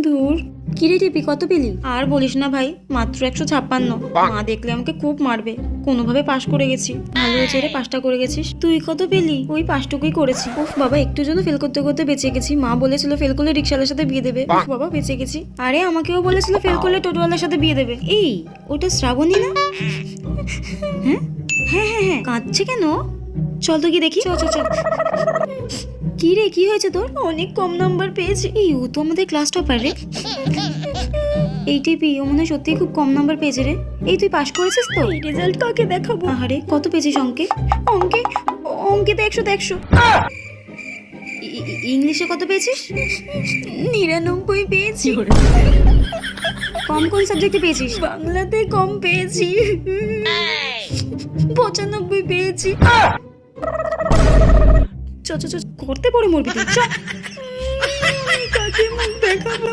ধুর। কিরে টিপি, কত পেলি? আর বলিস না ভাই, মাত্র 156। মা দেখলে আমাকে খুব মারবে। কোনোভাবে পাশ করে গেছি। ভালো হয়েছে রে, পাশটা করে গেছিস। তুই কত পেলি? ওই পাশটুকুই করেছি। উফ বাবা, একটু জন্য ফেল করতে করতে বেঁচে গেছি। মা বলেছিল ফেল করলে রিক্সাওয়ালার সাথে বিয়ে দেবে। উফ বাবা, বেঁচে গেছি। আরে আমাকেও বলেছিল ফেল করলে টোটোওয়ালার সাথে বিয়ে দেবে। এই, ওটা শ্রাবণী না? হ্যাঁ হ্যাঁ হ্যাঁ হ্যাঁ, কাঁদছে কেন? চল তো গিয়ে দেখি। চল চল চল। কি রে, কি হয়েছে তোর? অনেক কম নাম্বার পেয়েছি। এই, ও তো আমাদের ক্লাস টপার রে। এই টিপি, ও মনে হয় সত্যিই খুব কম নাম্বার পেয়েছে রে। এই, তুই পাশ করেছিস তো? এই রেজাল্ট কাকে দেখাবো? আরে কত পেয়েছিস অঙ্কে? অঙ্কে অঙ্কে তো 100 ইংলিশে কত পেয়েছিস? 99 পেয়েছি। কম কোন সাবজেক্টে পেয়েছিস? বাংলাতে কম পেয়েছি। 95 পেয়েছি। চ চ চ, করতে পড়ে মরবি তুই। চ। কাকে মুখ দেখাবো?